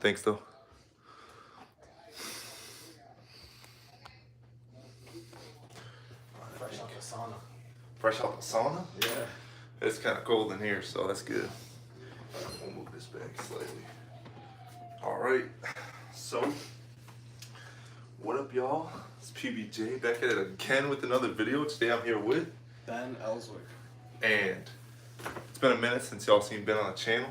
Thanks though. Fresh out the sauna. Fresh out the sauna? Yeah. It's kind of cold in here, so that's good. We'll move this back slightly. All right. So, what up, y'all? It's PBJ back at it again with another video. Today I'm here with Ben Ellswick. and it's been a minute since y'all seen Ben on the channel,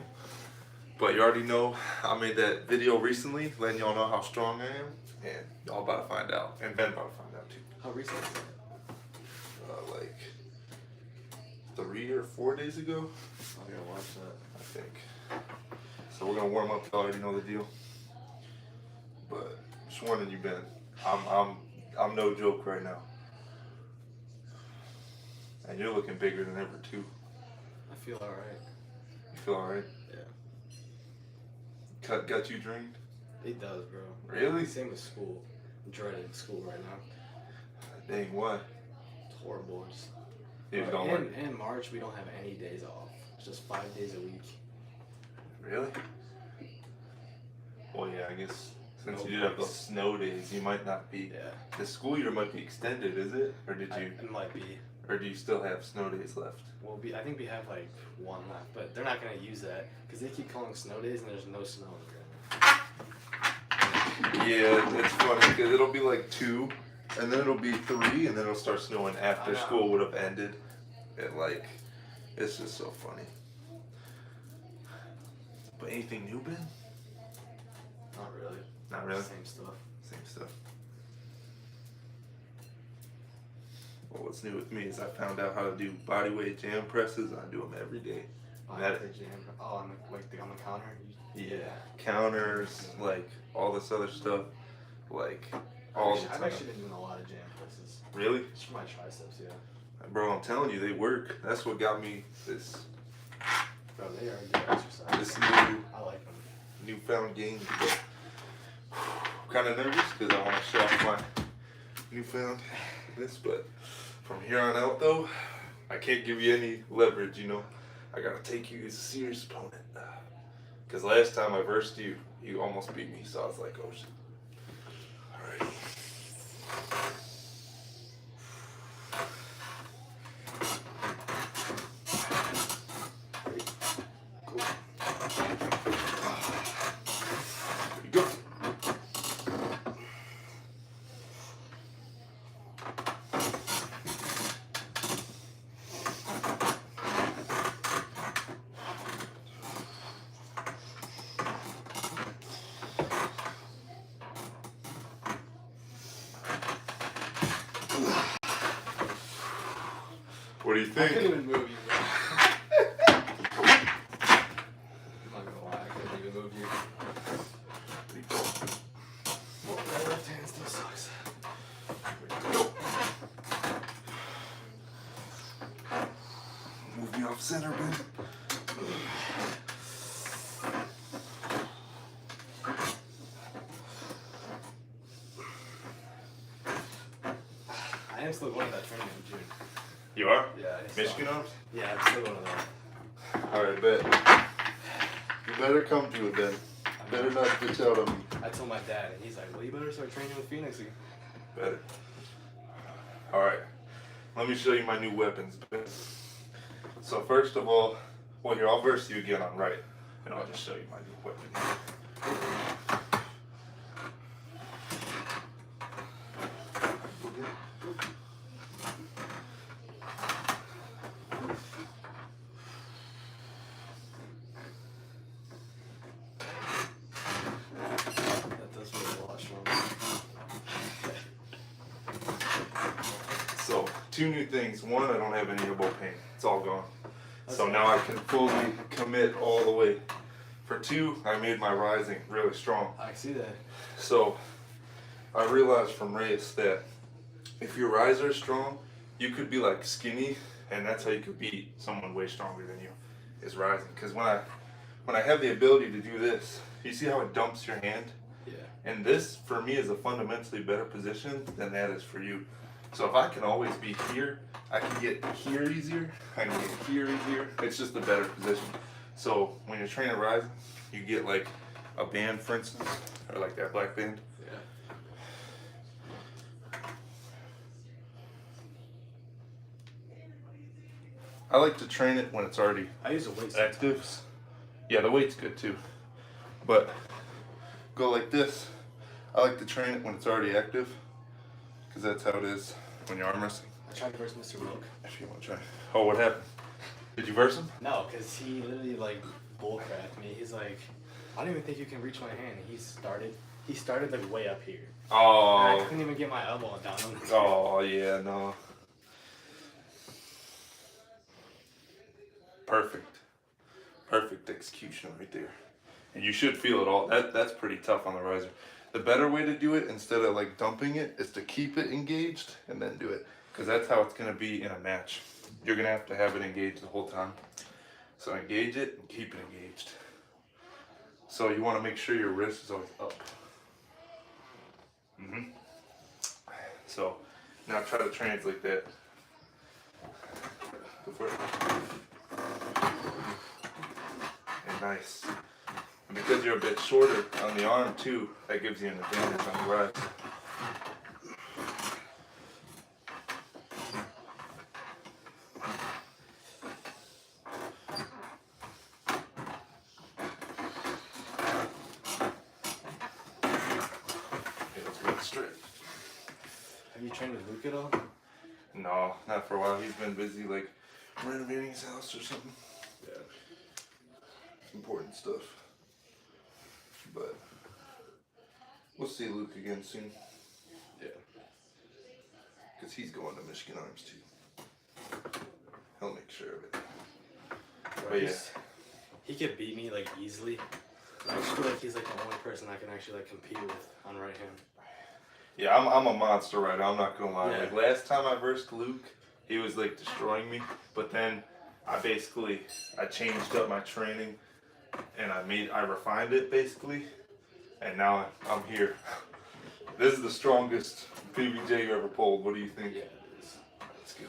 but you already know I made that video recently letting y'all know how strong I am, and y'all about to find out, and Ben about to find out too. How recent is that? Like 3 or 4 days ago, I'm gonna watch that. I think. So we're gonna warm up. Y'all already know the deal. But just warning you, Ben, I'm no joke right now, and you're looking bigger than ever too. I feel alright. You feel alright? Yeah. Got you drained? It does, bro. Really? Same with school. I'm dreading school right now. Dang, what? It's horrible. Just, You don't work? in March, we don't have any days off. It's just 5 days a week. Really? Well, yeah, I guess since No you did have breaks. those snow days, you might not be. Yeah. The school year might be extended, is it? Or did you? It might be. Or do you still have snow days left? I think we have like one left, but they're not gonna use that because they keep calling snow days and there's no snow in Grandma. Yeah, it's funny because it'll be like 2, and then it'll be 3, and then it'll start snowing after I know. school would have ended. And like, it's just so funny. But anything new, Ben? Not really. Not really. Same stuff. Same stuff. Well, what's new with me is I found out how to do body weight jam presses. I do them every day. That- On on the counter. Yeah, counters, like all this other stuff, like all the I've time. actually been doing a lot of jam presses. Really? Just for my triceps, yeah. Bro, I'm telling you, they work. That's what got me this Bro, they are good exercise. this I like them. newfound gains. But I'm kind of nervous because I want to show off my newfound this. But from here on out, though, I can't give you any leverage. You know, I gotta take you as a serious opponent. Because last time I versed you, you almost beat me. So I was like, oh shit. All right. Cool. Here you go. What do you I think? couldn't even move you, bro. I'm not gonna lie, I couldn't even move you. Well, my left hand still sucks. Move me off center, Ben. I am still going to that tournament in June. You are? Yeah. Michigan arms? Yeah, I'm still going to that. Alright, bet. You better come to it, Ben. Better not bitch out on me. I told my dad, and he's like, well, you better start training with Phoenix again. Better. Alright. Let me show you my new weapons, Ben. So first of all, well here, I'll verse you again on right. And I'll just show you my new weapon. That does feel a lot stronger. So, 2 new things. 1, I don't have any elbow pain. It's all gone. So Okay. now I can fully commit all the way. For 2, I made my rising really strong. I see that. So, I realized from race that if your riser is strong, you could be like skinny, and that's how you could beat someone way stronger than you, is rising. Because when I have the ability to do this, you see how it dumps your hand? Yeah. And this, for me, is a fundamentally better position than that is for you. So if I can always be here, I can get here easier, I can get here easier. It's just a better position. So when you're training rising, you get like a band, for instance, or like that black band. Yeah. I like to train it when it's already I use a weight active. Yeah, the weight's good too. But go like this. I like to train it when it's already active, because that's how it is when you're arm wrestling. I tried to verse Mr. Milk. If you want to try. Oh, what happened? Did you verse him? No, because he literally like bullcrapped me. He's like, I don't even think you can reach my hand. And he started like way up here. And I Oh. couldn't even get my elbow down on the Oh, yeah, no. Perfect. Perfect execution right there. And you should feel it all. That's pretty tough on the riser. The better way to do it, instead of like dumping it, is to keep it engaged and then do it. Because that's how it's going to be in a match. You're going to have it engaged the whole time. So engage it and keep it engaged. So you want to make sure your wrist is always up. So now try to translate that. Go for it. And nice. And because you're a bit shorter on the arm too, that gives you an advantage on the rise. Okay, let's go straight. Have you trained with Luke at all? No, not for a while. He's been busy like renovating his house or something. Yeah. Important stuff. But we'll see Luke again soon. Yeah. Because he's going to Michigan Arms too. He'll make sure of it. But yeah. He could beat me like easily. But I just feel like he's like the only person I can actually like compete with on right hand. Yeah, I'm a monster right now, I'm not gonna lie. Yeah. Like last time I versed Luke, he was like destroying me. But then I changed up my training and I refined it basically. And now I'm here. This is the strongest PBJ you ever pulled. What do you think? Yeah, it is. Let's go.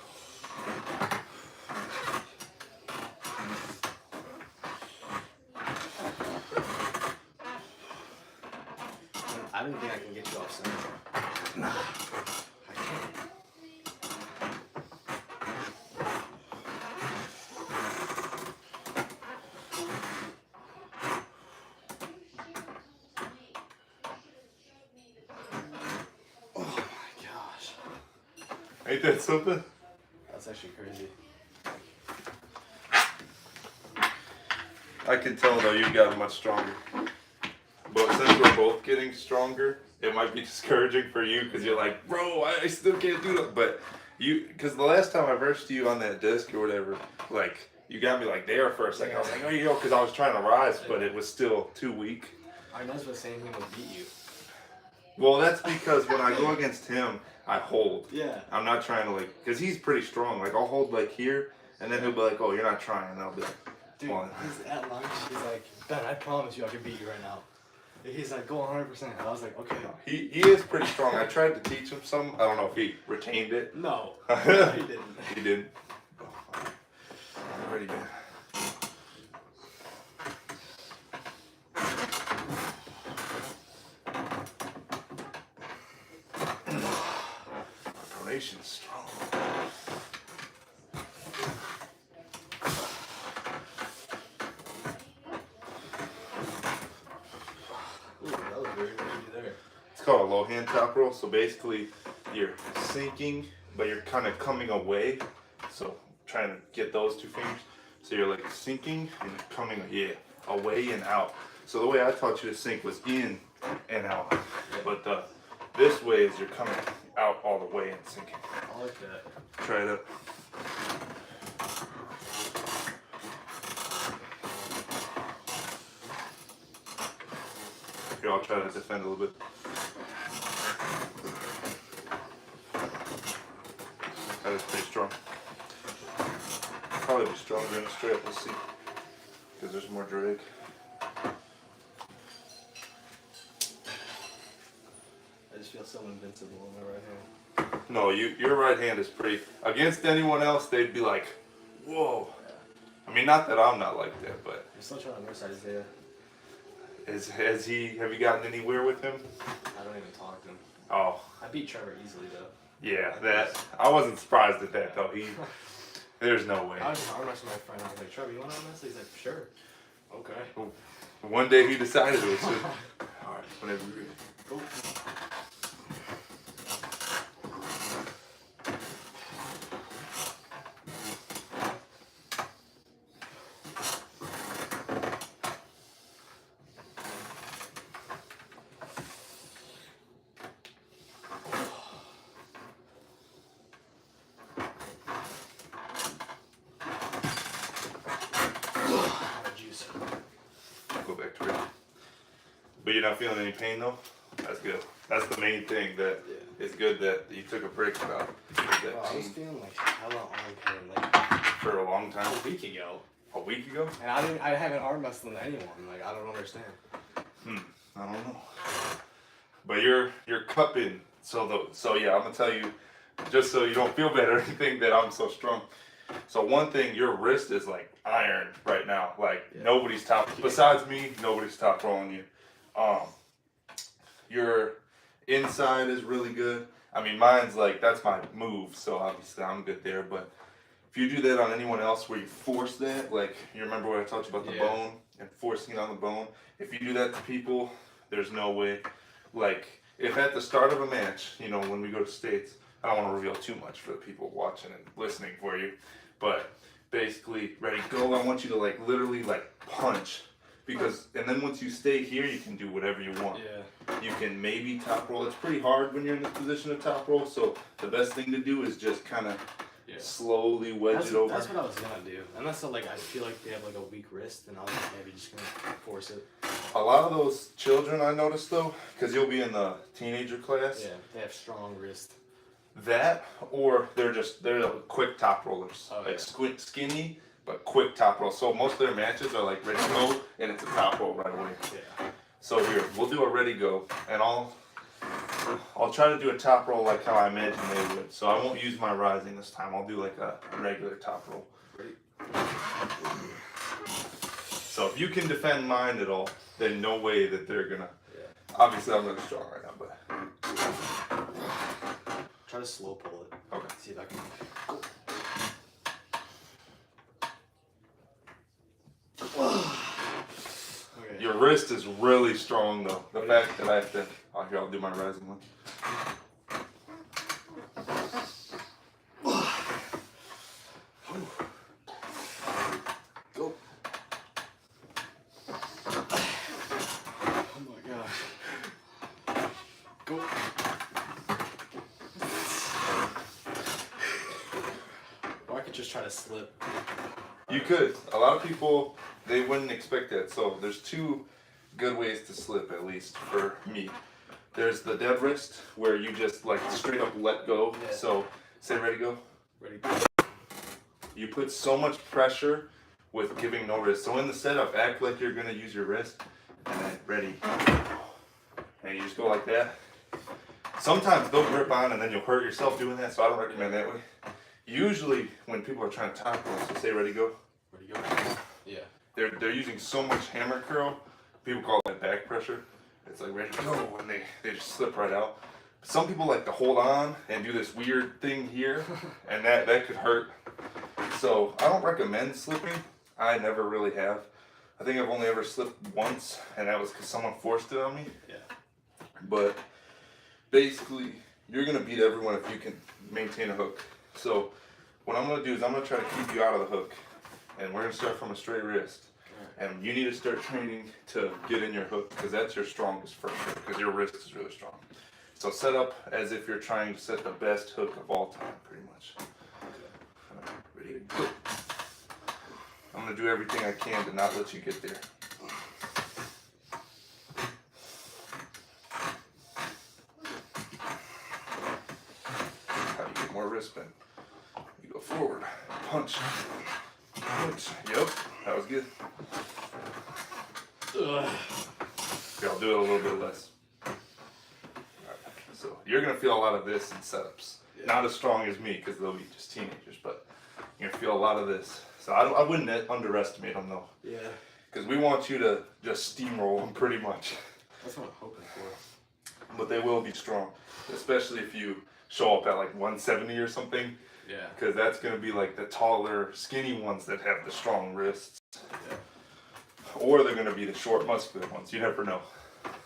I don't think I can get you off center. Nah. I can't. Oh my gosh. Ain't that something? That's actually crazy. I can tell though you've gotten much stronger. But since we're both getting stronger, it might be discouraging for you because you're like, bro, I still can't do that. But because the last time I versed you on that disc or whatever, like you got me like there for a second. I was like, oh, you go, because I was trying to rise, but it was still too weak. I know was saying he would beat you. Well, that's because when I go against him, I hold. Yeah. I'm not trying to like, because he's pretty strong. Like I'll hold like here, and then he'll be like, oh, you're not trying. And I'll be like, Dude, come on. he's at lunch. He's like, Ben, I promise you I can beat you right now. He's like, go 100%. I was like, okay. He is pretty strong. I tried to teach him some. I don't know if he retained it. No, he didn't. He didn't. I'm ready, man. Pronation's strong. Ooh, that was very easy there. It's called a low hand top roll. So basically, you're sinking, but you're kind of coming away. So trying to get those two fingers. So you're like sinking and coming, away and out. So the way I taught you to sink was in and out. But this way is you're coming out all the way and sinking. I like that. Try it out. Here, I'll try to defend a little bit. That is pretty strong. Probably be stronger in the straight, we'll see. Because there's more drag. I just feel so invincible in my right hand. No, your right hand is pretty. Against anyone else, they'd be like, whoa. I mean, not that I'm not like that, but I'm still trying to verse Isaiah. Have you gotten anywhere with him? I don't even talk to him. Oh. I beat Trevor easily though. Yeah, I wasn't surprised at that though. There's no way. I was messing with my friend. I was like, Trevor, you want to mess? He's like, sure. Okay. One day he decided it. So, all right, whenever you're ready. Go. Go back to it. But you're not feeling any pain though? That's good. That's the main thing. That it's good that you took a break about that I was pain feeling like hella arm pain like for a long time. a week ago. A week ago? And I haven't arm wrestled anyone. Like I don't understand. I don't know. But you're cupping. So yeah, I'm gonna tell you, just so you don't feel bad or anything, that I'm so strong. So one thing, your wrist is like iron right now. Like nobody's top besides me. Nobody's top rolling you. Your inside is really good. I mean, mine's like that's my move. So obviously I'm good there. But if you do that on anyone else, where you force that, like you remember what I taught you about the bone and forcing it on the bone. If you do that to people, there's no way. Like if at the start of a match, you know, when we go to states, I don't want to reveal too much for the people watching and listening for you, but basically, ready, go. I want you to like literally like punch, because and then once you stay here, you can do whatever you want. Yeah. You can maybe top roll. It's pretty hard when you're in the position of top roll, so the best thing to do is just kind of slowly wedge it over. That's what I was gonna do. Unless like I feel like they have like a weak wrist, and I was maybe just gonna force it. A lot of those children I noticed though, because you'll be in the teenager class. Yeah, they have strong wrist. That, or they're quick top rollers, like skinny but quick top roll. So most of their matches are like ready to go, and it's a top roll right away. Yeah. So here we'll do a ready go, and I'll try to do a top roll like how I imagine they would. So I won't use my rising this time. I'll do like a regular top roll. Ready? So if you can defend mine at all, then no way that they're gonna. Yeah. Obviously I'm really strong right now, but. Try to slow pull it. Okay. See if I can. Okay. Your wrist is really strong though. The fact that I have to. Oh, here, I'll do my rising one. Go. Oh my gosh. Go. Or I could just try to slip. You could. A lot of people, they wouldn't expect that. So there's two good ways to slip, at least for me. There's the dead wrist, where you just like straight up let go. Yeah. So say ready, go. Ready. You put so much pressure with giving no wrist. So in the setup, act like you're gonna use your wrist, and then ready. And you just go like that. Sometimes they'll grip on and then you'll hurt yourself doing that, so I don't recommend that way. Usually when people are trying to top roll, so say ready, go. Ready, go. Yeah. They're using so much hammer curl, people call that back pressure. It's like ready to go, and they just slip right out. Some people like to hold on and do this weird thing here, and that could hurt. So I don't recommend slipping. I never really have. I think I've only ever slipped once, and that was because someone forced it on me. Yeah. But basically, you're gonna beat everyone if you can maintain a hook. So what I'm gonna do is I'm gonna try to keep you out of the hook, and we're gonna start from a straight wrist. And you need to start training to get in your hook, because that's your strongest first hook, because your wrist is really strong. So set up as if you're trying to set the best hook of all time, pretty much. Okay. Ready to go. I'm gonna do everything I can to not let you get there. How do you get more wrist bend? You go forward, punch, punch. Yep, that was good. Ugh. Okay, I'll do it a little bit less. Right. So you're gonna feel a lot of this in setups. Yeah. Not as strong as me, because they'll be just teenagers, but you're gonna feel a lot of this. So I wouldn't underestimate them though. Yeah. Because we want you to just steamroll them pretty much. That's what I'm hoping for. But they will be strong, especially if you show up at like 170 or something. Yeah. Because that's going to be like the taller, skinny ones that have the strong wrists. Yeah. Or they're going to be the short, muscular ones. You never know.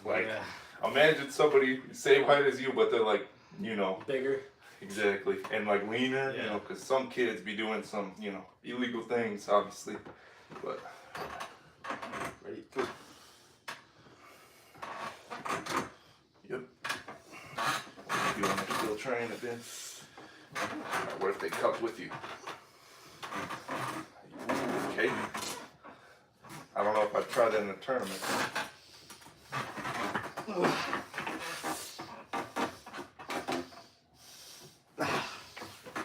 Like, yeah. Imagine somebody same height as you, but they're like, you know. Bigger. Exactly. And like leaner, yeah. you know, because some kids be doing some, you know, illegal things, obviously. But. Ready? Go. Yep. You want to still train a bit? Alright, what if they cup with you? Okay. I don't know if I'd try that in a tournament. Okay,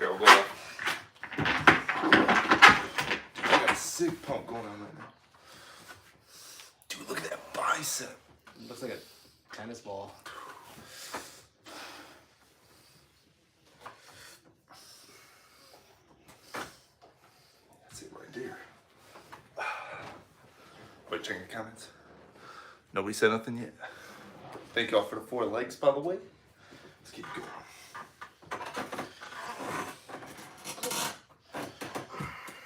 I'll go up. Dude, I got a sick pump going on right now. Dude, look at that bicep. It looks like a tennis ball. That's it right there. Wait, checking the comments. Nobody said nothing yet. Thank y'all for the 4 likes, by the way. Let's keep going.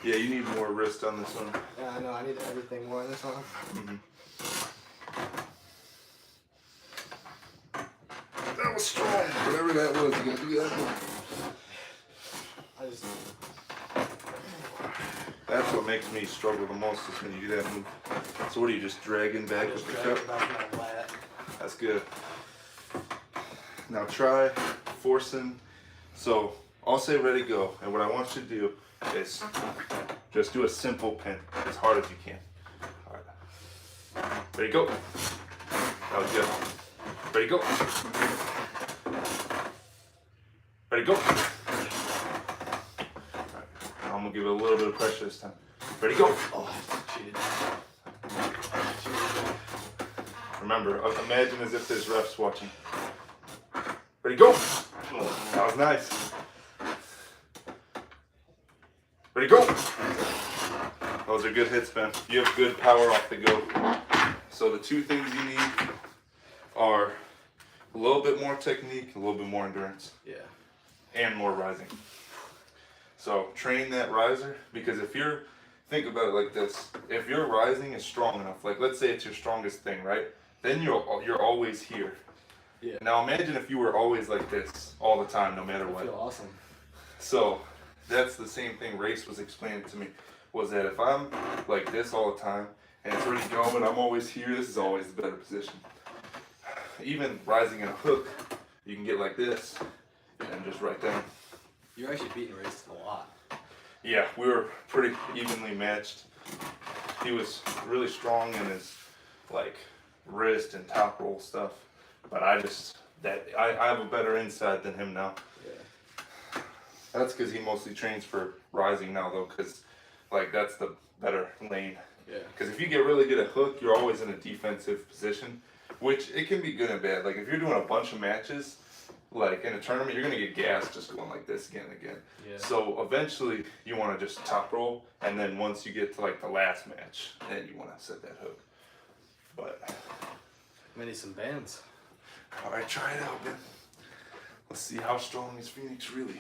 Yeah, you need more wrist on this one. Yeah, I know. I need everything more on this one. Mm-hmm. That was strong. Whatever that was, you gotta do that one. That's what makes me struggle the most is when you do that move. So what are you just dragging back with the cup? That's good. Now try forcing. So I'll say ready, go. And what I want you to do is just do a simple pin as hard as you can. All right. Ready, go. That was good. Ready, go. Ready, go. I'm gonna give it a little bit of pressure this time. Ready, go. Oh, cheated. Remember, imagine as if there's refs watching. Ready, go. That was nice. Ready, go. Those are good hits, man. You have good power off the go. So the 2 things you need are a little bit more technique, a little bit more endurance. Yeah. And more rising. So train that riser, because if you're, think about it like this, if your rising is strong enough, like let's say it's your strongest thing, right? Then you're always here. Yeah. Now imagine if you were always like this all the time, no matter I what. feel awesome. So that's the same thing Race was explaining to me, was that if I'm like this all the time and it's really going, I'm always here, this is always the better position. Even rising in a hook, you can get like this and just right down. You're actually beating Race a lot. Yeah, we were pretty evenly matched. He was really strong in his like wrist and top roll stuff, but I have a better inside than him now. Yeah. That's because he mostly trains for rising now though, because like that's the better lane. Yeah. Because if you get really good at hook, you're always in a defensive position, which it can be good and bad. Like if you're doing a bunch of matches, like in a tournament, you're gonna get gassed just going like this again and again. Yeah. So eventually you want to just top roll, and then once you get to like the last match, then you want to set that hook. But I need some bands. all right, try it out, man. Let's see how strong is Phoenix really.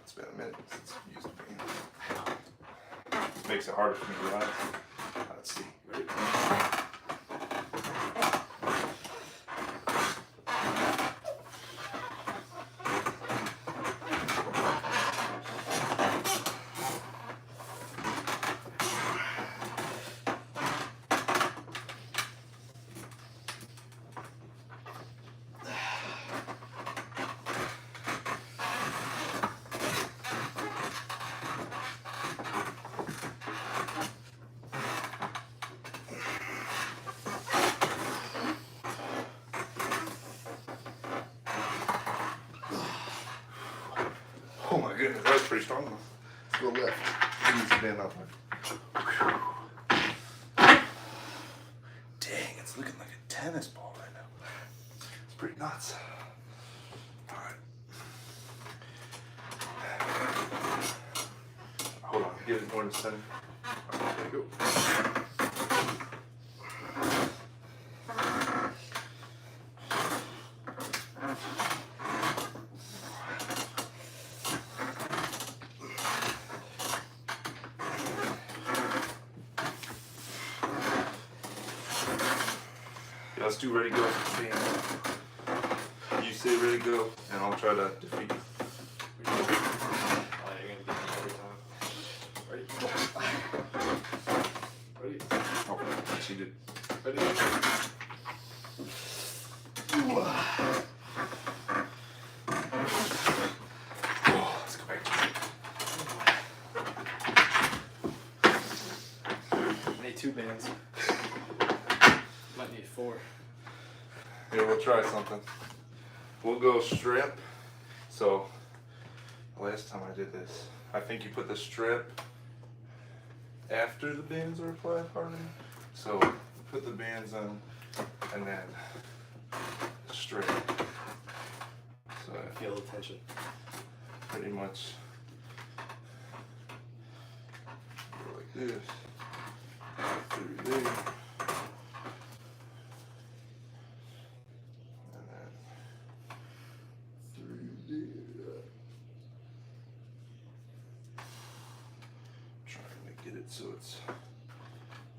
It's been a minute since I've used a band. Makes it harder for me to rise. Let's see. Ready? Oh my goodness, that was pretty strong though. Let's go left. Use the band out there. Dang, it's looking like a tennis ball right now. It's pretty nuts. Alright. Hold on. get it more to center. Alright, there you go. Yeah, let's do ready, go. You say ready, go, and I'll try to defeat you. Oh, you're gonna get me every time. Ready? Ready? Oh, she did. Ready? Oh, let's go back to it. I need 2 bands. Might need 4. Here, we'll try something. We'll go strip. So, last time I did this, I think you put the strip after the bands are applied, pardon me. So, put the bands on and then strip. So, I feel the tension. pretty much go like this. Through there. And then through there. Trying to get it so it's.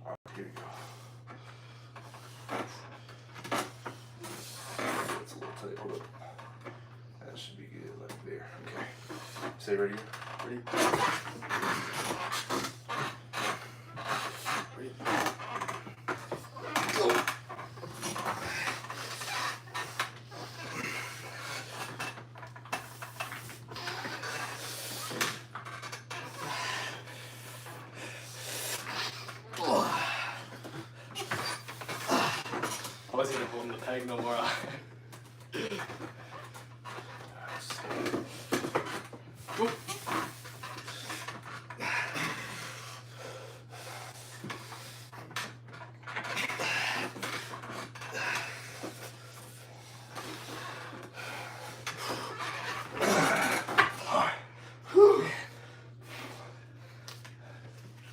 Oh, here you go. It's a little tight. Hold up. That should be good, like there. Okay. Say ready. Ready? Ready? Go. I wasn't even holding the peg no more. Whoop.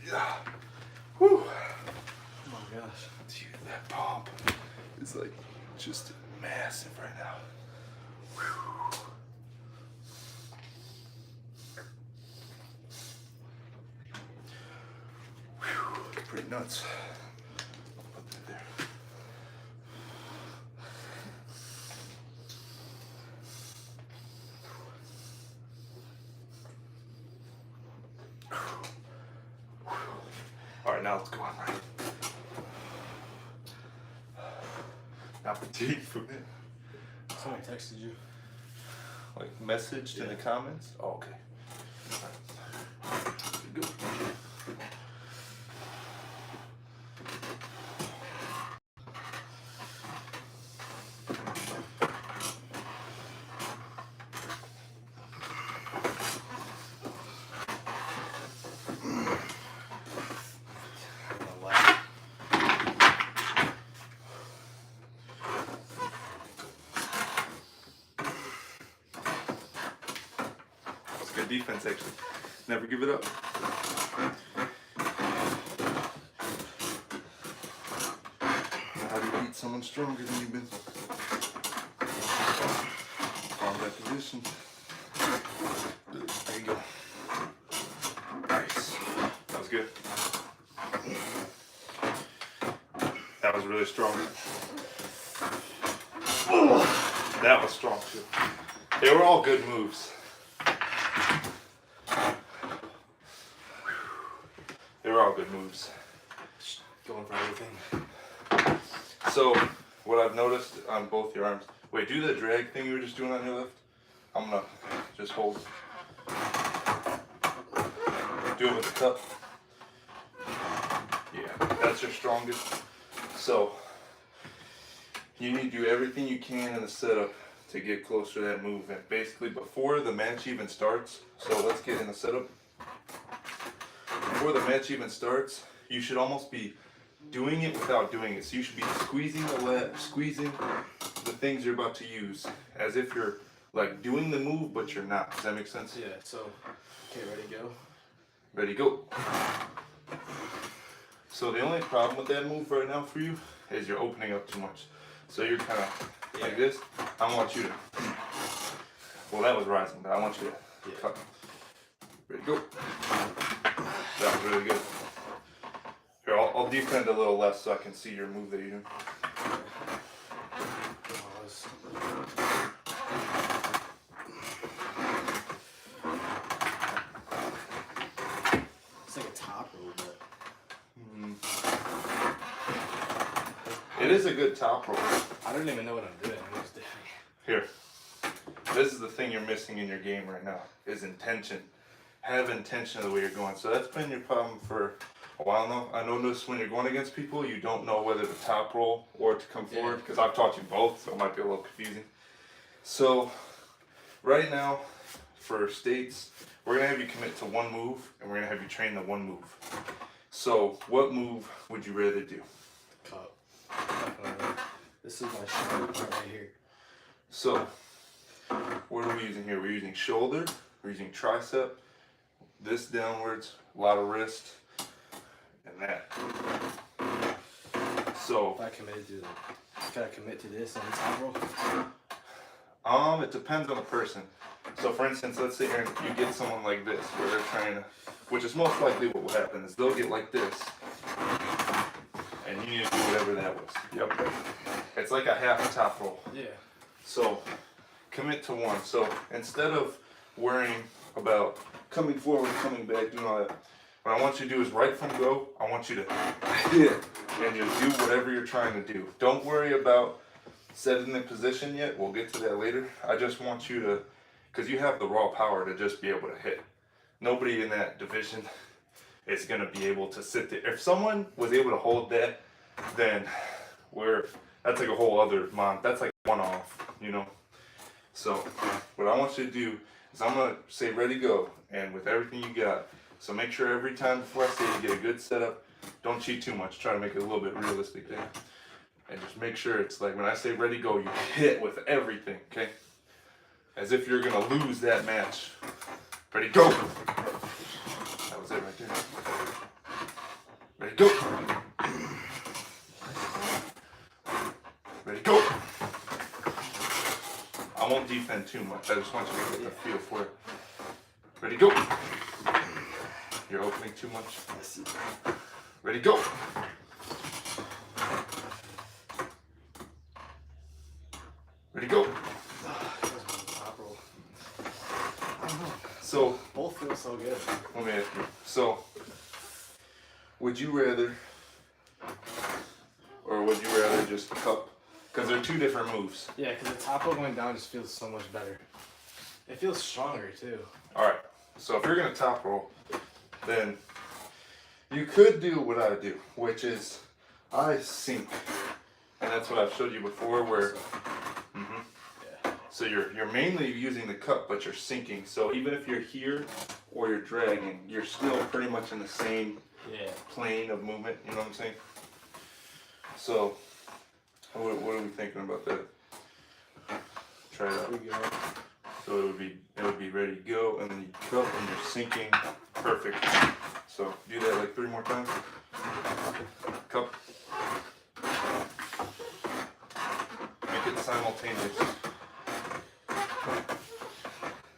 Yeah. Whew. Oh my gosh. Dude, that pump is like just massive right now. Whew. Whew. Pretty nuts. I'll put that there. All right, now let's go on right. Not fatigued from it. Somebody texted you. Like messaged in the comments? Oh, okay. Good. That's good defense, actually. Never give it up. How do you beat someone stronger than you've been? Combat position. There you go. Nice. That was good. That was really strong. That was strong too. They were all good moves. They were all good moves. Going for everything. So, what I've noticed on both your arms. Wait, do the drag thing you were just doing on your left. I'm gonna just hold. Do it with the cup. Yeah, that's your strongest. So, you need to do everything you can in the setup to get closer to that move. And basically, before the match even starts, so let's get in the setup. Before the match even starts, you should almost be doing it without doing it. So you should be squeezing the things you're about to use as if you're like doing the move, but you're not. Does that make sense? Yeah, so, okay, ready, go. Ready, go. So the only problem with that move right now for you is you're opening up too much. So you're kind of like this. I want you to, well, that was rising, but I want you to cut. Ready, go. That was really good. Here, I'll defend a little less so I can see your move that you're doing. It's like a top roll, but it is a good top roll. I don't even know what I'm doing. I'm just doing it. Here, this is the thing you're missing in your game right now, is intention. Have intention of the way you're going. So that's been your problem for a while now. I notice when you're going against people, you don't know whether to top roll or to come forward, because I've taught you both, so it might be a little confusing. So right now, for states, we're going to have you commit to one move, and we're going to have you train the one move. So what move would you rather do? Cup. This is my shoulder part right here. So what are we using here? We're using shoulder, we're using tricep, this downwards, a lot of wrist, and that. So if I committed to can I commit to this on the top roll? It depends on the person. So for instance, let's say you get someone like this, where they're trying to, which is most likely what will happen, is they'll get like this, and you need to do whatever that was. Yep. It's like a half top roll. Yeah. So commit to one. So instead of worrying about coming forward, coming back, doing all that, what I want you to do is right from go, I want you to hit, and you do whatever you're trying to do. Don't worry about setting the position yet. We'll get to that later. I just want you to, because you have the raw power to just be able to hit. Nobody in that division is going to be able to sit there. If someone was able to hold that, then that's like a whole other that's like one off, you know. So what I want you to do is I'm going to say ready, go, and with everything you got. So make sure every time before I say you get a good setup. Don't cheat too much. Try to make it a little bit realistic there. And just make sure it's like when I say ready, go, you hit with everything, okay? As if you're going to lose that match. Ready, go. That was it right there. Ready, go. Ready, go. I won't defend too much. I just want you to get the feel for it. Ready, go. You're opening too much. Ready, go. Ready, go. So both feel so good. Let me ask you. So would you rather, or would you rather just cup? Because they're two different moves. Yeah, because the top roll going down just feels so much better. It feels stronger too. All right. So if you're gonna top roll, then you could do what I do, which is I sink, and that's what I've showed you before. Where, so you're mainly using the cup, but you're sinking. So even if you're here or you're dragging, you're still pretty much in the same plane of movement. You know what I'm saying? So what are we thinking about that? Try it out. So it would be ready to go, and then you cup and you're sinking. Perfect. So do that like 3 more times. Cup. Make it simultaneous.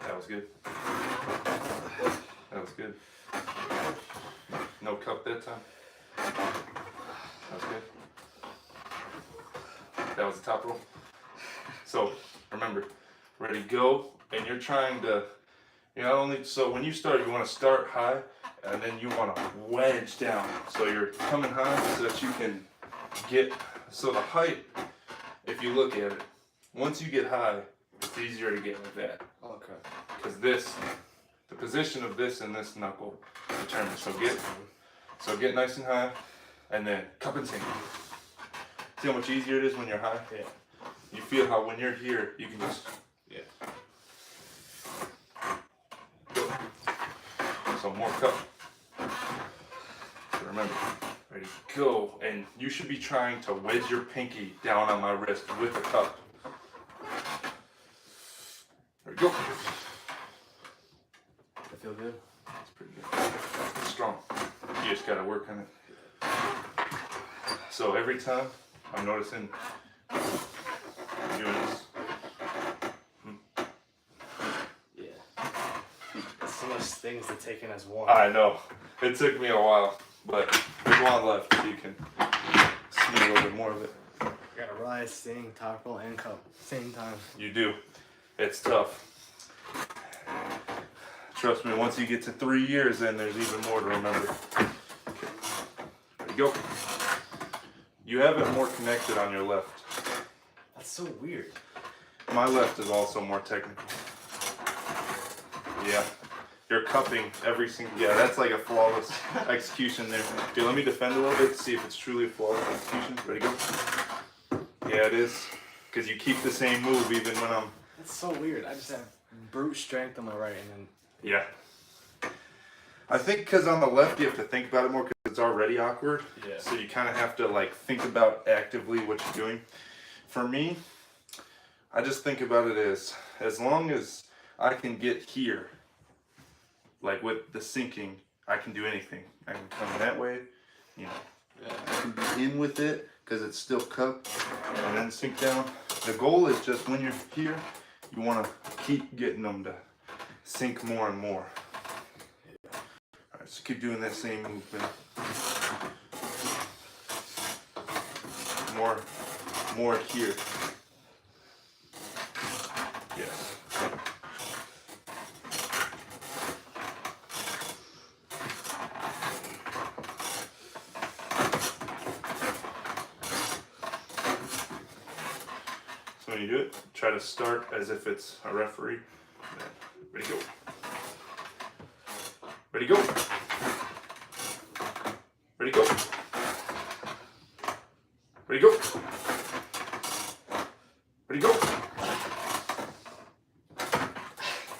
That was good. That was good. No cup that time. That was good. That was the top roll. So remember, ready, go, and you're trying to, so when you start, you want to start high, and then you want to wedge down. So you're coming high so that you can get, so the height, if you look at it, once you get high, it's easier to get like that. Okay. Because the position of this and this knuckle determines. So get nice and high, and then cup and sink. See how much easier it is when you're high? Yeah. You feel how when you're here, you can just, go. So more cup. So remember, ready, go. And you should be trying to wedge your pinky down on my wrist with the cup. Ready, go. I feel good. It's Pretty good. It's strong. You just gotta work on it. So every time I'm noticing doing this. Yeah. It's so much things to take in as one. I know. It took me a while, but there's one left so you can see a little bit more of it. You gotta rise, sing, tackle, and cup. Same time. You do. It's tough. Trust me, once you get to 3 years, then there's even more to remember. Okay. There you go. You have it more connected on your left. That's so weird. My left is also more technical. Yeah. You're cupping every single... Yeah, that's like a flawless execution there. Here, let me defend a little bit to see if it's truly a flawless execution. Ready, go. Yeah, it is. Because you keep the same move even when I'm... That's so weird. I just have brute strength on my right and then... Yeah. I think because on the left you have to think about it more because it's already awkward. Yeah. So you kind of have to like think about actively what you're doing. For me, I just think about it as long as I can get here, like with the sinking, I can do anything. I can come that way, you know. Yeah. I can be in with it because it's still cupped and then sink down. The goal is just when you're here, you want to keep getting them to sink more and more. Alright, so keep doing that same movement. More here. Yes. So when you do it, try to start as if it's a referee. Ready, go. Ready, go. Ready, go. Ready, go. Ready, go.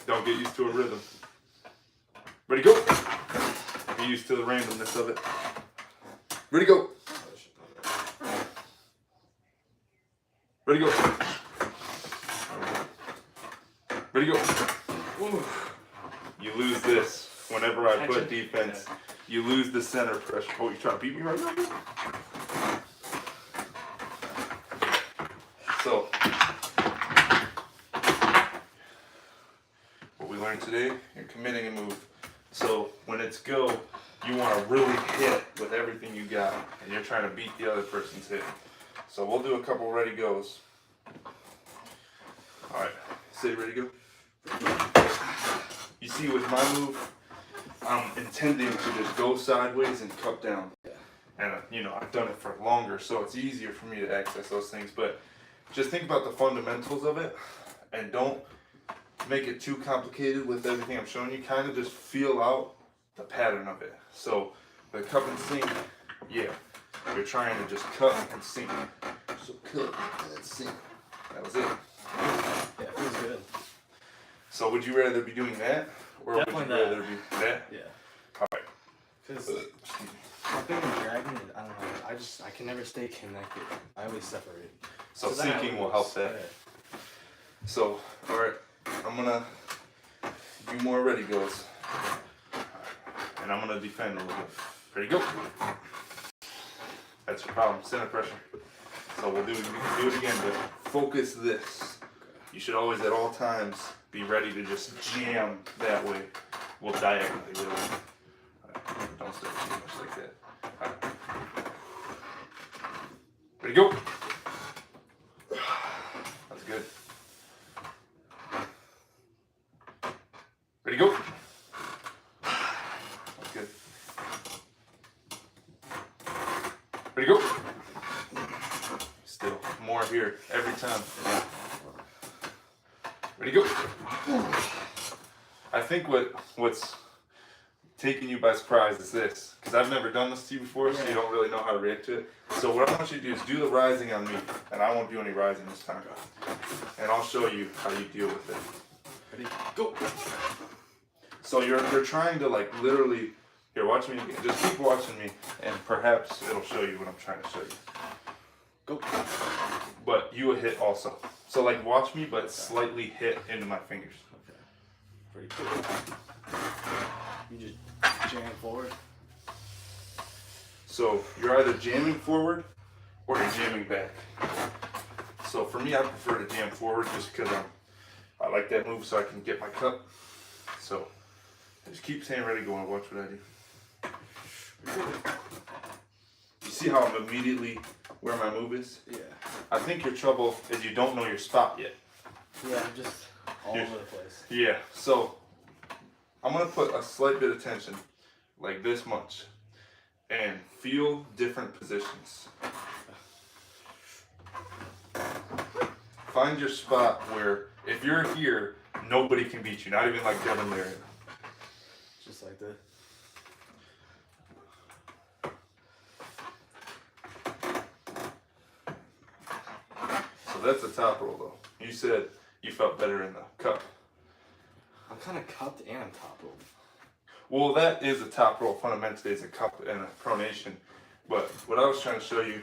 Don't get used to a rhythm. Ready, go. Get used to the randomness of it. Ready, go. Ready, go. Ready, go. Ooh. You lose this whenever I put defense. Yeah. You lose the center pressure. Oh, you trying to beat me right now? So, what we learned today, you're committing a move. So, when it's go, you want to really hit with everything you got. And you're trying to beat the other person's hit. So, we'll do a couple ready goes. Alright, say ready, go. You see, with my move, I'm intending to just go sideways and cup down. And, you know, I've done it for longer, so it's easier for me to access those things. But just think about the fundamentals of it, and don't make it too complicated with everything I'm showing you. Kind of just feel out the pattern of it. So, the cup and sink, yeah, you're trying to just cut and sink. So, cut and sink. That was it. Yeah, it feels good. So would you rather be doing that, or Definitely would you rather be that? Yeah. Alright. Because cupping and dragging, I don't know, I can never stay connected. I always separate. So then I sinking will lose. help that. Yeah. So, alright, I'm gonna do more ready goes. And I'm gonna defend a little bit. Ready, go. That's your problem, center pressure. So we can do it again, but focus this. You should always at all times be ready to just jam that way. We'll diagonally really. Right. Don't step too much like that. Right. Ready, go. That's good. Ready, go. That's good. Ready, go. Still more here every time. Ready, go. I think what's taking you by surprise is this, because I've never done this to you before, so you don't really know how to react to it. So what I want you to do is do the rising on me, and I won't do any rising this time. And I'll show you how you deal with it. Ready, go. So you're trying to like literally, here, watch me again. Just keep watching me, and perhaps it'll show you what I'm trying to show you. Go. But you will hit also. So like watch me, but slightly hit into my fingers. Okay. Pretty cool. You just jam forward. So you're either jamming forward or you're jamming back. So for me, I prefer to jam forward just because I like that move so I can get my cup. So just keep staying ready, go and watch what I do. You see how I'm immediately where my move is? Yeah. I think your trouble is you don't know your spot yet. Yeah, I'm just all over the place. Yeah, so I'm gonna put a slight bit of tension, like this much, and feel different positions. Find your spot where if you're here, nobody can beat you, not even like Devin Larry. Just like that. So that's the top roll though. You said you felt better in the cup. I'm kind of cupped and I'm top rolled. Well, that is a top roll fundamentally, it's a cup and a pronation. But what I was trying to show you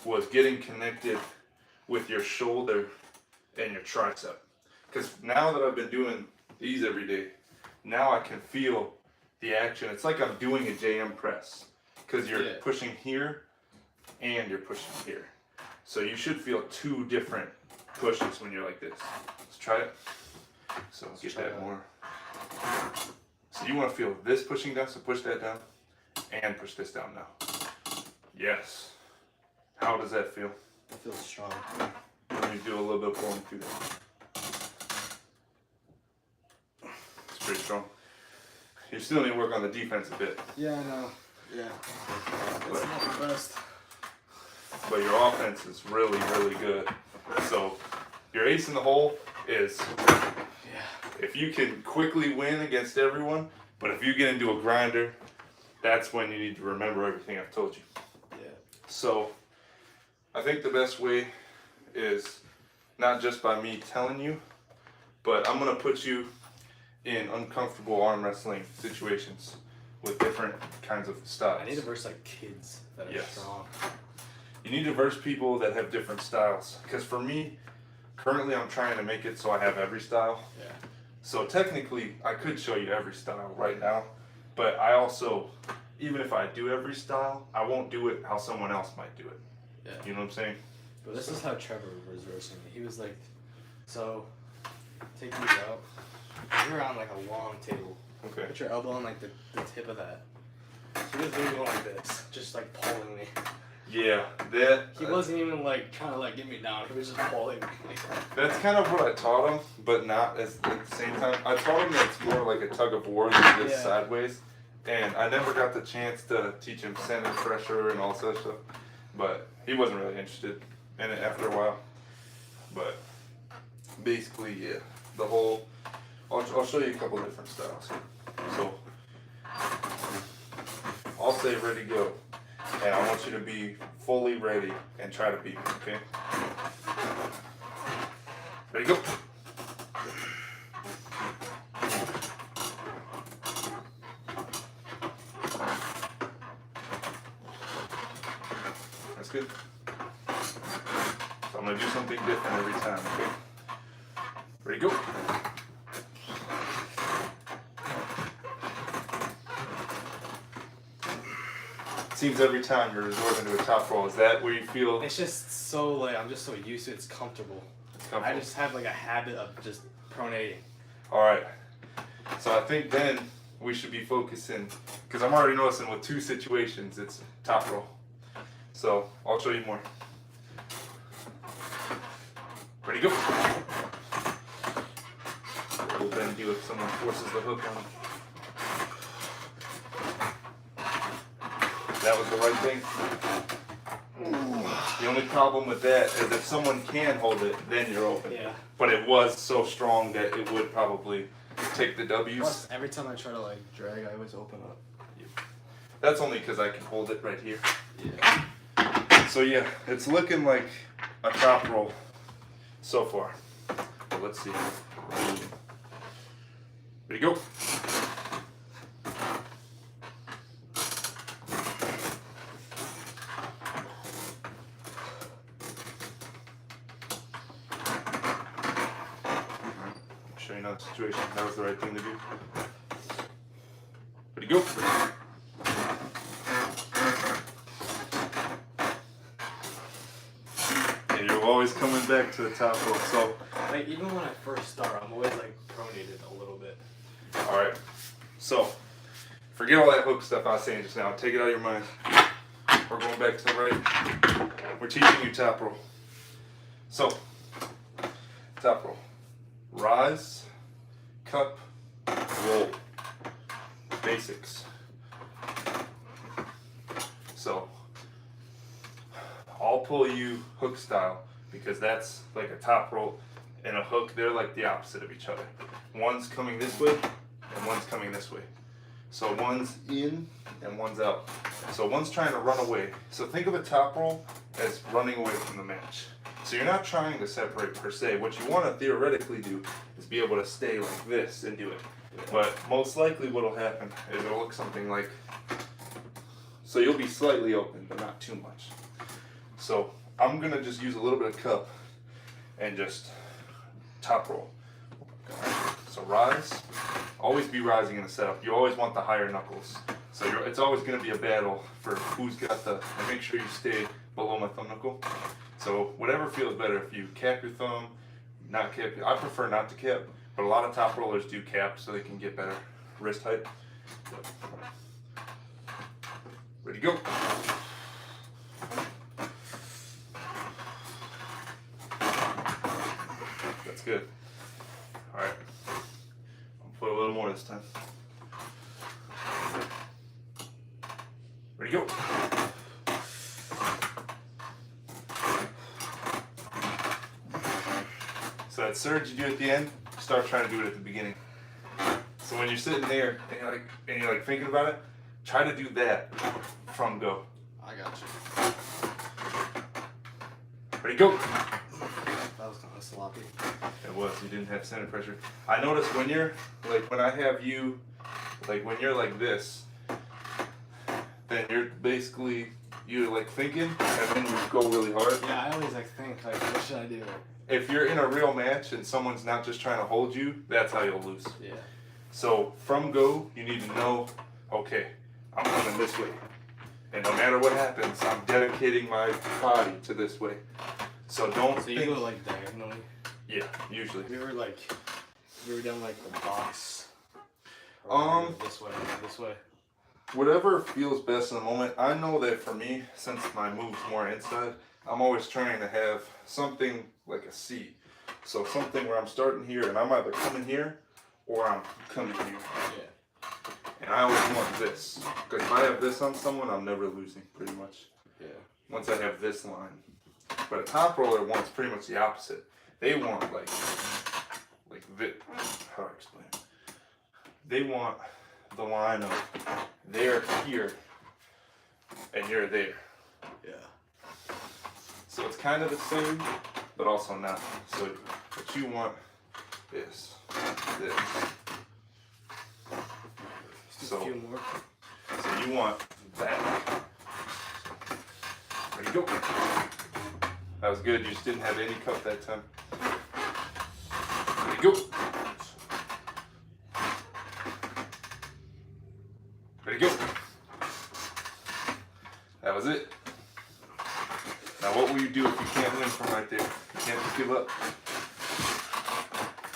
was getting connected with your shoulder and your tricep. Because now that I've been doing these every day, now I can feel the action. It's like I'm doing a JM press. Because you're pushing here and you're pushing here. So you should feel two different pushes when you're like this. Let's try it. So get that more. So you want to feel this pushing down, so push that down and push this down now. Yes. How does that feel? It feels strong. Let me do a little bit of pulling through that. It's pretty strong. You still need to work on the defense a bit. Yeah, I know. Yeah. It's not the best. But your offense is really, really good. So your ace in the hole is if you can quickly win against everyone, but if you get into a grinder, that's when you need to remember everything I've told you. Yeah. So I think the best way is not just by me telling you, but I'm gonna put you in uncomfortable arm wrestling situations with different kinds of styles. I need to verse like kids that are strong. You need to verse people that have different styles. Because for me, currently I'm trying to make it so I have every style. Yeah. So technically, I could show you every style right now, but I also, even if I do every style, I won't do it how someone else might do it. Yeah. You know what I'm saying? But this is how Trevor was versing me. He was like, so, take these out. You're on like a long table. Okay. Put your elbow on like the tip of that. He was literally going like this, just like pulling me. Yeah, that. He wasn't even like trying to like get me down. He was just pulling me. That's kind of what I taught him, but not as at the same time. I taught him that it's more like a tug of war than this sideways, and I never got the chance to teach him center pressure and all such stuff. But he wasn't really interested in it after a while. But basically, yeah, the whole. I'll show you a couple different styles. So I'll say ready, go. And I want you to be fully ready and try to beat me, okay? Ready, go. That's good. So I'm going to do something different every time, okay? Ready, go. Seems every time you're resorting to a top roll. Is that where you feel? It's just so like I'm just so used to it. It's comfortable. I just have like a habit of just pronating. All right. So I think then we should be focusing because I'm already noticing with two situations it's top roll. So I'll show you more. Ready, go. We'll then do if someone forces the hook on. That was the right thing. The only problem with that is if someone can hold it, then you're open. Yeah. But it was so strong that it would probably take the W's. Plus, every time I try to like drag, I always open up. That's only because I can hold it right here. Yeah. So yeah, it's looking like a top roll so far. But let's see. Ready, go. Show you another situation. That was the right thing to do. Ready, go. And you're always coming back to the top rope. So, like, even when I first start, I'm always like pronated a little bit. all right. So, forget all that hook stuff I was saying just now. Take it out of your mind. We're going back to the right. We're teaching you top roll. So, top roll. Rise, cup, roll. Basics. So, I'll pull you hook style because that's like a top roll and a hook. They're like the opposite of each other. One's coming this way and one's coming this way. So one's in and one's out. So one's trying to run away. So think of a top roll as running away from the match. So you're not trying to separate per se. What you want to theoretically do is be able to stay like this and do it. But most likely what will happen is it'll look something like, so you'll be slightly open, but not too much. So I'm going to just use a little bit of cup and just top roll. So rise. Always be rising in the setup. You always want the higher knuckles. So it's always going to be a battle for who's got the, and make sure you stay below my thumb knuckle. So whatever feels better. If you cap your thumb, not cap, I prefer not to cap, but a lot of top rollers do cap so they can get better wrist height. Ready to go. That's good. All right. Put a little more this time. Ready, go. So that surge you do at the end, start trying to do it at the beginning. So when you're sitting there and you're like thinking about it, try to do that from go. I got you. Ready, go. That was kind of sloppy. It was. You didn't have center pressure. I noticed when you're like when I have you, like when you're like this, then you're basically you're like thinking, and then you go really hard. Yeah, I always like think like, what should I do? If you're in a real match and someone's not just trying to hold you, that's how you'll lose. Yeah. So from go, you need to know, okay, I'm coming this way, and no matter what happens, I'm dedicating my body to this way. So don't. So you go like diagonally. Yeah, usually. We were down like the box. This way. Whatever feels best in the moment. I know that for me, since my move's more inside, I'm always trying to have something like a C. So something where I'm starting here and I'm either coming here or I'm coming here. Yeah. And I always want this. Because if I have this on someone, I'm never losing, pretty much. Yeah. Once I have this line. But a top roller wants pretty much the opposite. They want like this. How do I explain it? They want the line of they're here and you're there. Yeah. So it's kind of the same, but also not. So what you want is this. Just a few more. So you want that. Ready, go. That was good. You just didn't have any cup that time. Ready, go. Ready, go. That was it. Now what will you do if you can't win from right there? You can't just give up.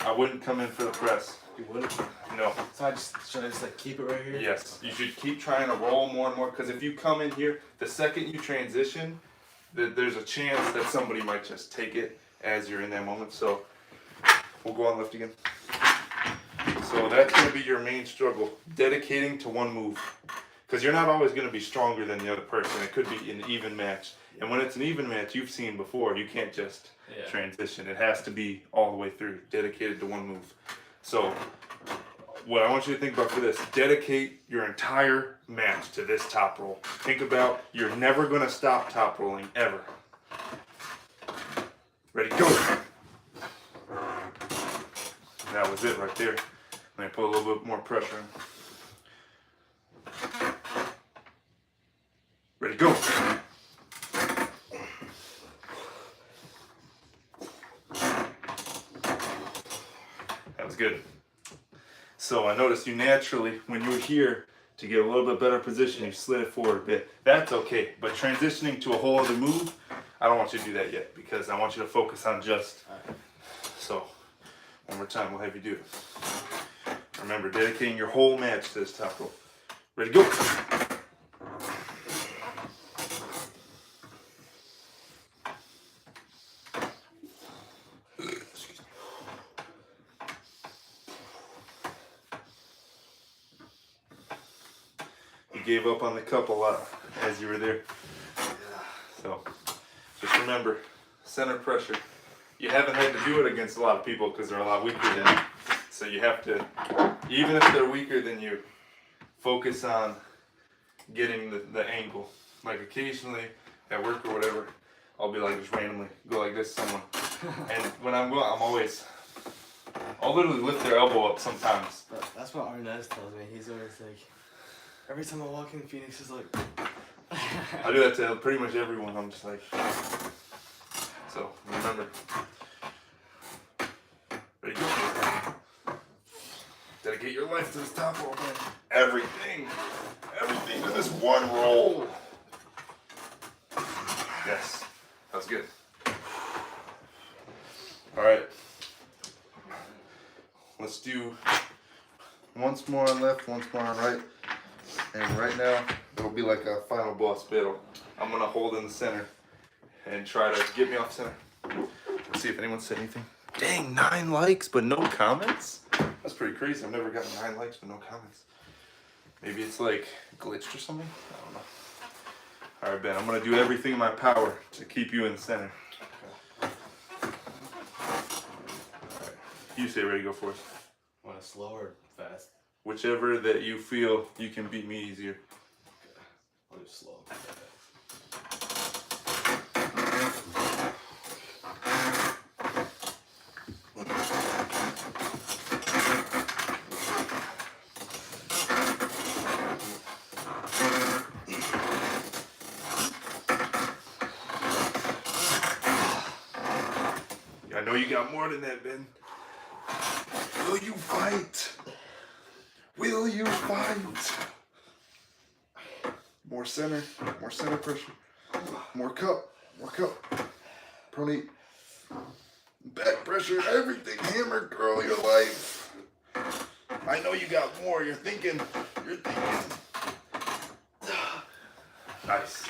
I wouldn't come in for the press. You wouldn't? No. So should I just like keep it right here? Yes. You should keep trying to roll more and more, because if you come in here, the second you transition, there's a chance that somebody might just take it as you're in that moment. So we'll go on left again. So that's going to be your main struggle, dedicating to one move. Because you're not always going to be stronger than the other person. It could be an even match. And when it's an even match, you've seen before, you can't just transition. It has to be all the way through, dedicated to one move. So what I want you to think about for this, dedicate your entire match to this top roll. Think about you're never going to stop top rolling, ever. Ready, go. That was it right there. Let me put a little bit more pressure on. Ready, go. That was good. So I noticed you naturally, when you were here, to get a little bit better position, you slid it forward a bit. That's okay. But transitioning to a whole other move, I don't want you to do that yet because I want you to focus on just. So, one more time, we'll have you do it. Remember, dedicating your whole match to this top rope. Ready, go. Gave up on the cup a lot as you were there. So just remember, center pressure. You haven't had to do it against a lot of people because they're a lot weaker than you. So you have to, even if they're weaker than you, focus on getting the angle. Like occasionally at work or whatever, I'll be like just randomly go like this to someone. And when I'm going, I'll literally lift their elbow up sometimes. That's what Arnaz tells me. He's always like, every time I walk in, Phoenix is like. I do that to pretty much everyone. I'm just like. So remember. Ready, go. Dedicate your life to this top roll, man. Everything to this one roll. Yes, that's good. All right. Let's do once more on left, once more on right. And right now, it'll be like a final boss battle. I'm gonna hold in the center and try to get me off center. Let's see if anyone said anything. Dang, 9 likes, but no comments? That's pretty crazy. I've never gotten 9 likes, but no comments. Maybe it's like glitched or something? I don't know. All right, Ben, I'm gonna do everything in my power to keep you in the center. All right. You say ready, go for it. Want to slow or fast? Whichever that you feel you can beat me easier. Okay. I'll just slow. I know you got more than that, Ben. Will you fight? Will you fight? More center pressure. More cup. Pronate. Back pressure, everything. Hammer, girl, your life. I know you got more. You're thinking. Nice.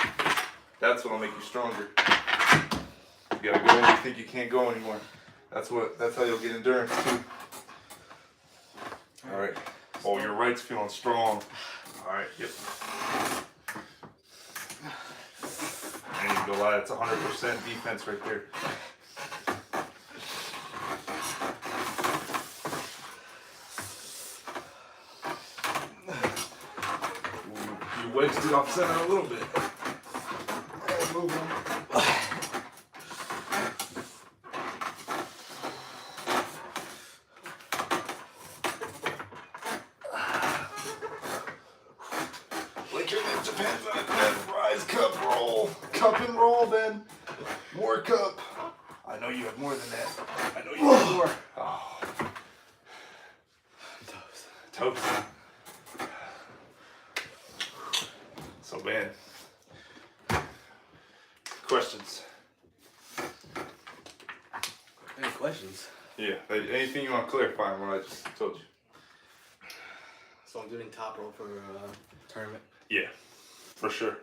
That's what'll make you stronger. You gotta go when you think you can't go anymore. That's how you'll get endurance too. All right. Oh, your right's feeling strong. All right. Yep. I ain't gonna lie. That's 100% defense right there. Ooh, you wedged it off center a little bit. Move on. Depends on it, Ben. Rise, cup, roll. Cup and roll, Ben. More cup. I know you have more than that. I know you have more. Oh. Toast. So, Ben. Questions? Any questions? Yeah. Anything you want to clarify on what I just told you? So I'm doing top roll for tournament? Yeah. For sure.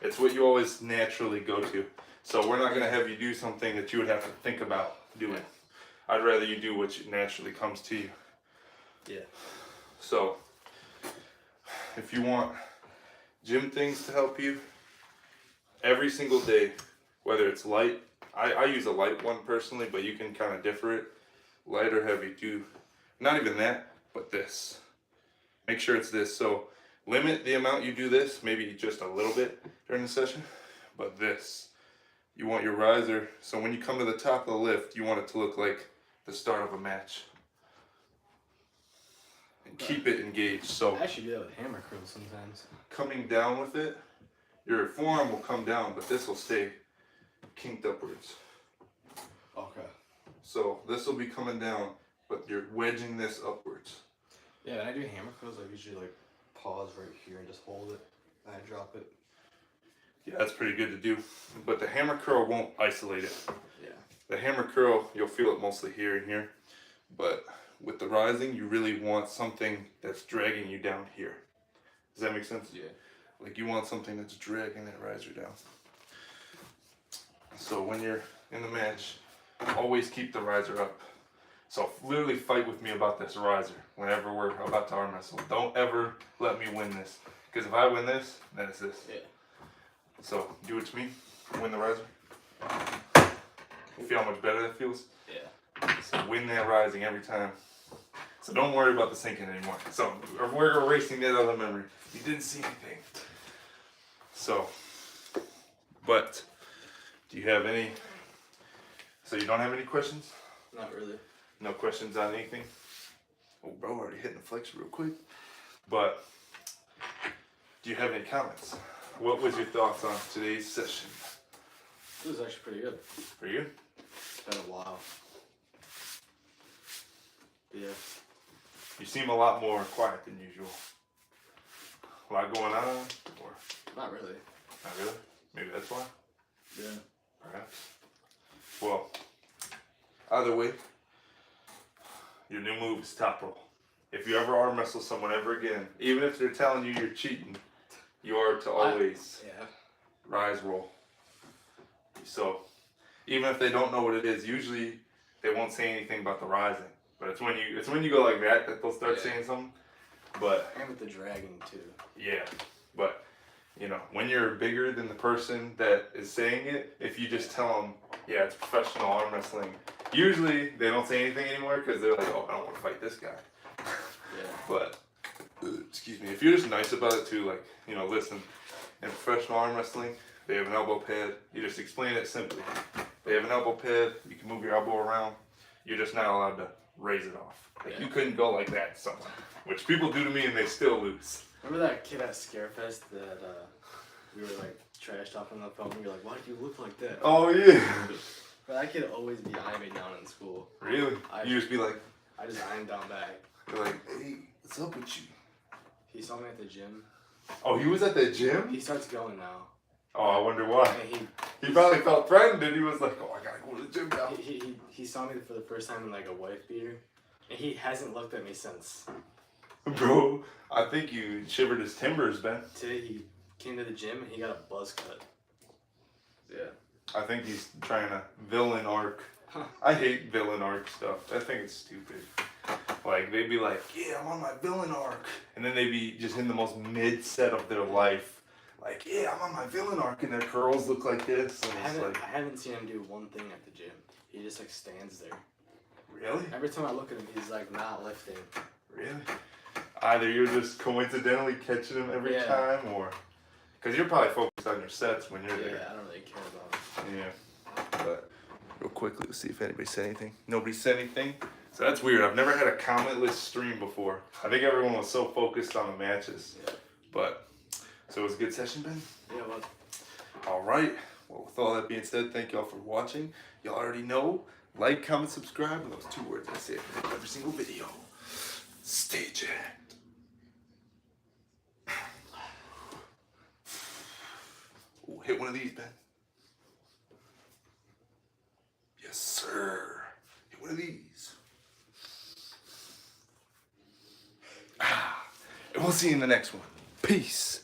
It's what you always naturally go to. So we're not going to have you do something that you would have to think about doing. I'd rather you do what naturally comes to you. Yeah. So if you want gym things to help you, every single day, whether it's light, I use a light one personally, but you can kind of differ it. Light or heavy, do not even that, but this. Make sure it's this. So limit the amount you do this, maybe just a little bit during the session, but this. You want your riser, so when you come to the top of the lift, you want it to look like the start of a match. And keep it engaged. So I actually do that with hammer curls sometimes. Coming down with it, your forearm will come down, but this will stay kinked upwards. Okay. So this will be coming down, but you're wedging this upwards. Yeah, when I do hammer curls, I usually like pause right here and just hold it. And I drop it. Yeah, that's pretty good to do. But the hammer curl won't isolate it. Yeah. The hammer curl, you'll feel it mostly here and here. But with the rising, you really want something that's dragging you down here. Does that make sense? Yeah. Like you want something that's dragging that riser down. So when you're in the match, always keep the riser up. So literally fight with me about this riser whenever we're about to arm wrestle. Don't ever let me win this. Because if I win this, then it's this. Yeah. So do it to me. Win the riser. You feel how much better that feels? Yeah. So win that rising every time. So don't worry about the sinking anymore. So we're erasing that other memory. You didn't see anything. So, but do you have any? So you don't have any questions? Not really. No questions on anything? Oh, bro, already hitting the flex real quick. But do you have any comments? What was your thoughts on today's session? It was actually pretty good. For you? It's been a while. Yeah. You seem a lot more quiet than usual. A lot going on, or Not really. not really? Maybe that's why. Yeah. Perhaps. Well, either way, your new move is top roll. If you ever arm wrestle someone ever again, even if they're telling you you're cheating, you are to always Yeah. rise roll. So, even if they don't know what it is, usually they won't say anything about the rising. But it's when you go like that they'll start saying something. But And with the dragging too. yeah, but you know, when you're bigger than the person that is saying it, if you just tell them, yeah, it's professional arm wrestling, usually they don't say anything anymore because they're like, oh, I don't want to fight this guy. Yeah. But, excuse me, if you're just nice about it too, like, you know, listen, in professional arm wrestling, they have an elbow pad. You just explain it simply. They have an elbow pad. You can move your elbow around. You're just not allowed to raise it off. Like, you couldn't go like that to someone, which people do to me and they still lose. Remember that kid at Scarefest that we were like trash talking on the phone? We were like, why do you look like that? Oh, yeah. But that kid always be eyeing me down in school. Really? You just be like, I just eye him down back. you're like, hey, what's up with you? He saw me at the gym. Oh, he was at the gym? He starts going now. Oh, I wonder why. And He probably felt threatened and he was like, oh, I gotta go to the gym now. he saw me for the first time in like a wife beater. And he hasn't looked at me since. Bro, I think you shivered his timbers, Ben. Today he came to the gym and he got a buzz cut. Yeah. I think he's trying to villain arc. I hate villain arc stuff. I think it's stupid. Like, they'd be like, yeah, I'm on my villain arc. And then they'd be just in the most mid set of their life. Like, yeah, I'm on my villain arc. And their curls look like this. And it's like, I haven't seen him do one thing at the gym. He just like stands there. really? Every time I look at him, he's like not lifting. Really? Either you're just coincidentally catching him every time, or because you're probably focused on your sets when you're there. Yeah, I don't really care about it. Yeah. But real quickly, let's see if anybody said anything. Nobody said anything. So that's weird. I've never had a commentless stream before. I think everyone was so focused on the matches. Yeah. But so it was a good session, Ben. Yeah, well. All right. Well, with all that being said, thank y'all for watching. Y'all already know. Like, comment, subscribe. And those 2 words I say in every single video. Stay jacked. Ooh, hit one of these, Ben. Yes, sir. Hit one of these. And we'll see you in the next one. Peace.